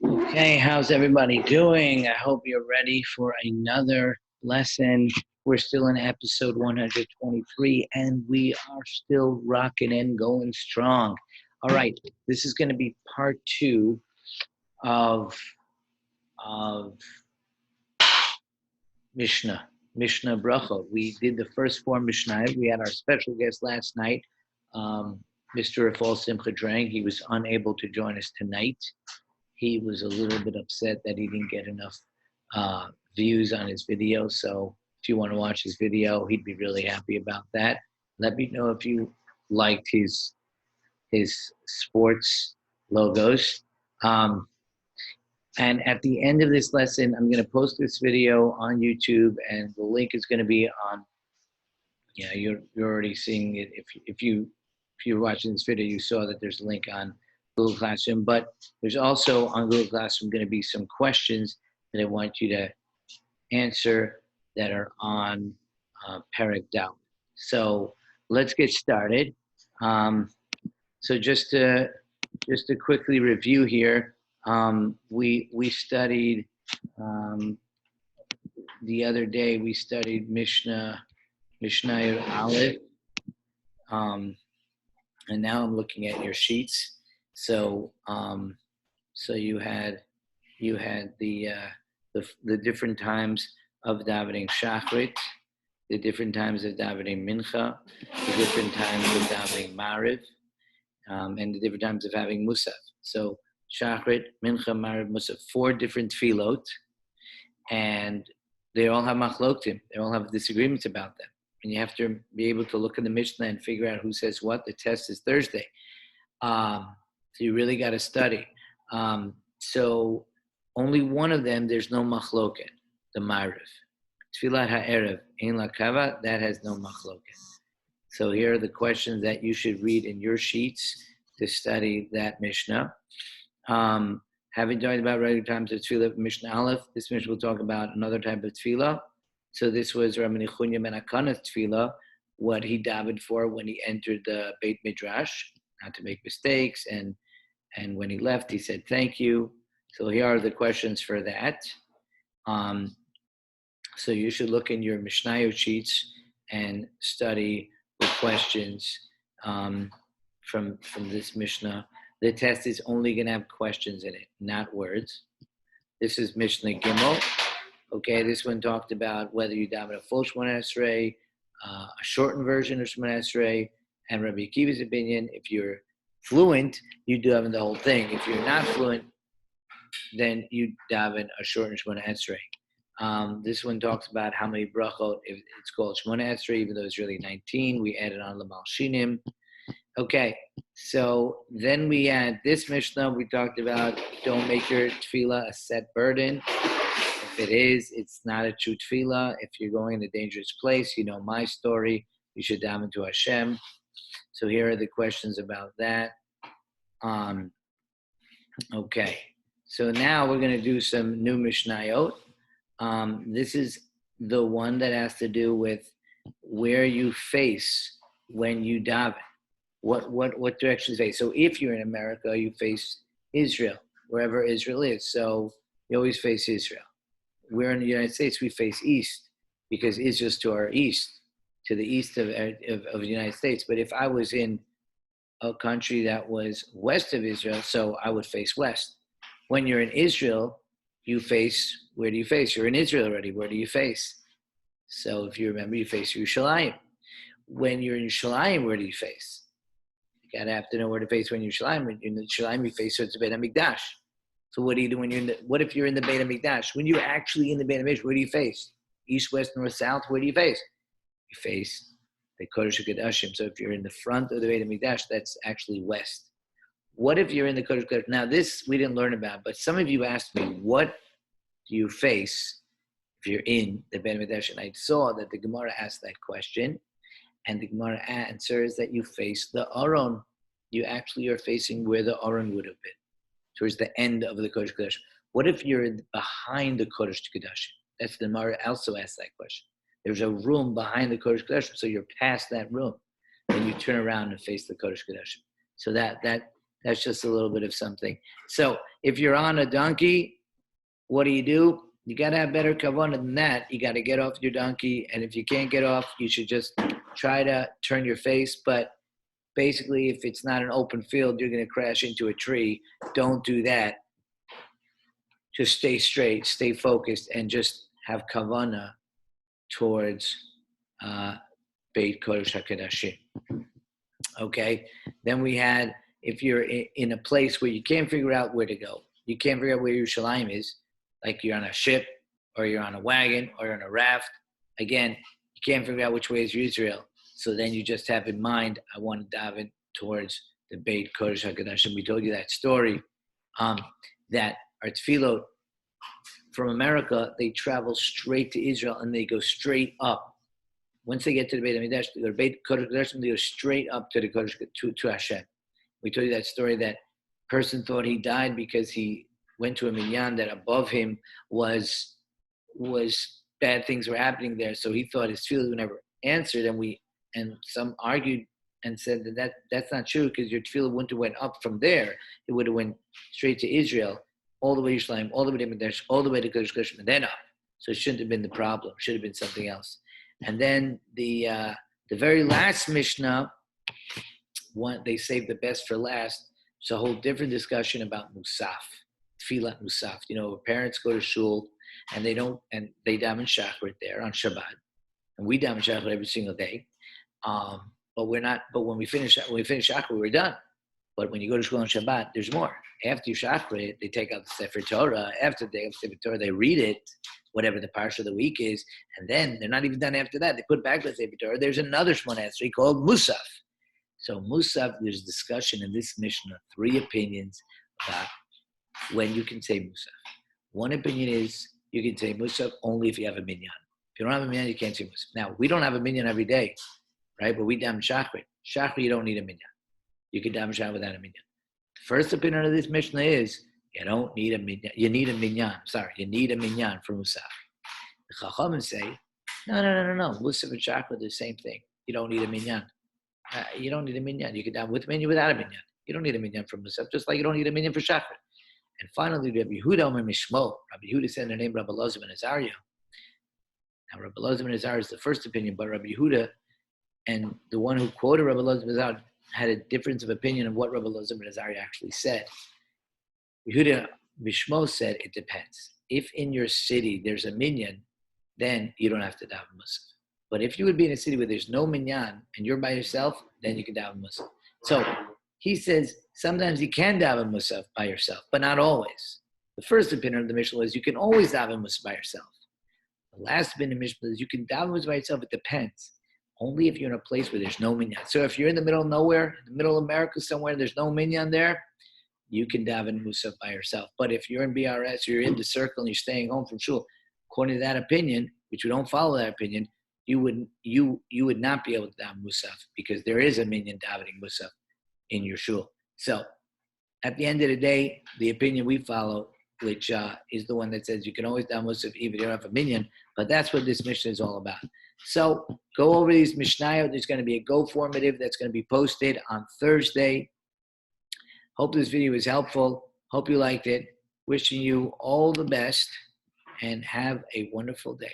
Okay, how's everybody doing? I hope you're ready for another lesson. We're still in episode 123 and we are still rocking and going strong. All right, this is going to be part two of, of Mishnah Brachot. We did the first four Mishnah. We had our special guest last night, Mr. Rafal Simcha Drang. He was unable to join us tonight. He was a little bit upset that he didn't get enough views on his video. So if you want to watch his video, he'd be really happy about that. Let me know if you liked his sports logos. And at the end of this lesson, I'm going to post this video on YouTube, and the link is going to be on. Yeah, you're already seeing it. If you're watching this video, you saw that there's a link on Google Classroom, but there's also on Google Classroom going to be some questions that I want you to answer that are on Perek Daled. So let's get started. So just to quickly review here, we studied the other day. We studied Mishna Aleph, and now I'm looking at your sheets. So so you had the different times of davening Shachrit, the different times of davening Mincha, the different times of davening Mariv, and the different times of having Musaf. So Shachrit, Mincha, Mariv, Musaf, 4 different tefillot, and they all have machlokim. They all have disagreements about them. And you have to be able to look in the Mishnah and figure out who says what. The test is Thursday. So you really got to study. So only one of them, there's no machloket, the Mariv. Tfilat ha'erev, ein la kava, that has no machloket. So here are the questions that you should read in your sheets to study that Mishnah. Having talked about regular times of Tfilah, Mishnah Aleph, this Mishnah will talk about another type of Tfilah. So this was Rabbi Nechunya ben Akana's Tfilah, what he davened for when he entered the Beit Midrash, not to make mistakes, and when he left, he said, thank you. So here are the questions for that. So you should look in your Mishnayot sheets and study the questions from this Mishnah. The test is only going to have questions in it, not words. This is Mishnah Gimel. Okay, this one talked about whether you daven a full Shemona Esrei, a shortened version of Shemona Esrei, and Rabbi Akiva's opinion, if you're fluent, you daven the whole thing. If you're not fluent, then you daven a shortened Shemona Esrei. This one talks about how many brachot. It's called Shemona Esrei, even though it's really 19. We added on Lamal Shinim. Okay, so then we had this Mishnah. We talked about don't make your tefillah a set burden. If it is, it's not a true tefillah. If you're going in a dangerous place, you know my story. You should daven to Hashem. So here are the questions about that. Okay, so now we're going to do some new Mishnayot. This is the one that has to do with where you face when you daven. What direction you face. So if you're in America, you face Israel, wherever Israel is. So you always face Israel. We're in the United States, we face east because Israel's to our east, to the east of the United States. But if I was in a country that was west of Israel, so I would face west. When you're in Israel, you face, where do you face? You're in Israel already, where do you face? So if you remember, you face Yerushalayim. When you're in Yerushalayim, where do you face? You gotta have to know where to face when you're in Yerushalayim. When you're in Yerushalayim, you face towards the Beit HaMikdash. So what do you do when you're in what if you're in the Beit HaMikdash? When you're actually in the Beit HaMikdash, where do you face? East, west, north, south, where do you face? You face the Kodesh HaKodashim. So if you're in the front of the Beit HaMikdash, that's actually west. What if you're in the Kodesh HaKodashim? Now this we didn't learn about, but some of you asked me, what do you face if you're in the Beit HaMikdash? And I saw that the Gemara asked that question, and the Gemara answers that you face the Aron. You actually are facing where the Aron would have been, towards the end of the Kodesh HaKodashim. What if you're behind the Kodesh HaKodashim? That's the Gemara also asked that question. There's a room behind the Kodesh HaKodashim, so you're past that room, and you turn around and face the Kodesh HaKodashim. So that That's just a little bit of something. So if you're on a donkey, what do? You got to have better kavanah than that. You got to get off your donkey. And if you can't get off, you should just try to turn your face. But basically, if it's not an open field, you're going to crash into a tree. Don't do that. Just stay straight, stay focused, and just have kavanah towards Beit Kodesh HaKodashim. Okay? Then we had, if you're in a place where you can't figure out where to go, you can't figure out where Yerushalayim is, like you're on a ship, or you're on a wagon, or on a raft. Again, you can't figure out which way is Israel. So then you just have in mind, I want to daven towards the Beit Kodesh HaKodashim. We told you that story, that our tefillot from America, they travel straight to Israel, and they go straight up. Once they get to the Beit HaMikdash, they go to Beit Kodesh HaKodashim, they go straight up to the Kodesh, to Hashem. We told you that story, that person thought he died because he went to a minyan that above him was bad things were happening there. So he thought his tefillah would never answered, and some argued and said that's not true, because your tefillah wouldn't have went up from there. It would have went straight to Israel, all the way to Yerushalayim, all the way to Mikdash, all the way to Kodesh HaKodashim, and then up. So it shouldn't have been the problem. It should have been something else. And then the very last Mishnah, they saved the best for last. It's a whole different discussion about Musaf, Tfilat Musaf. Parents go to shul and they daven Shachrit there on Shabbat, and we daven Shachrit every single day. But when we finish Shachrit, we're done. But when you go to shul on Shabbat, there's more. After you Shachrit, they take out the Sefer Torah. After they have the Sefer Torah, they read it, whatever the parsha of the week is, and then they're not even done after that. They put back the Sefer Torah. There's another Shmoneh Esrei called Musaf. So Musaf, there's discussion in this Mishnah, 3 opinions about when you can say Musaf. One opinion is you can say Musaf only if you have a minyan. If you don't have a minyan, you can't say Musaf. Now, we don't have a minyan every day, right? But we daven Shachrit. Shachrit, you don't need a minyan. You can daven Shachrit without a minyan. The first opinion of this Mishnah is you don't need a minyan. You need a minyan. You need a minyan for Musaf. The Chachamim say, no. Musaf and Shachrit are the same thing. You don't need a minyan. You don't need a minyan. You can daven with a minyan, without a minyan. You don't need a minyan for Musaf, just like you don't need a minyan for Shachrit. And finally, Rabbi Yehuda Omer Mishmo. Rabbi Yehuda said in the name Rabbi Elazar ben Azariah. Now, Rabbi Elazar ben Azariah is the first opinion, but Rabbi Yehuda and the one who quoted Rabbi Elazar ben Azariah had a difference of opinion of what Rabbi Elazar ben Azariah actually said. Yehuda Mishmo said it depends. If in your city there's a minyan, then you don't have to daven Musaf. But if you would be in a city where there's no minyan and you're by yourself, then you can daven Musaf. So he says sometimes you can daven Musaf by yourself, but not always. The first opinion of the Mishnah is you can always daven Musaf by yourself. The last opinion of the Mishnah is you can daven Musaf by yourself. It depends. Only if you're in a place where there's no minyan. So if you're in the middle of nowhere, in the middle of America somewhere, there's no minyan there, you can daven Musaf by yourself. But if you're in BRS, or you're in the circle and you're staying home from shul, according to that opinion, which we don't follow that opinion, you would not be able to daven Musaf, because there is a minyan davening Musaf in your shul. So at the end of the day, the opinion we follow, which is the one that says you can always daven Musaf even if you don't have a minyan, but that's what this Mishnah is all about. So go over these Mishnayot. There's going to be a Go Formative that's going to be posted on Thursday. Hope this video was helpful. Hope you liked it. Wishing you all the best and have a wonderful day.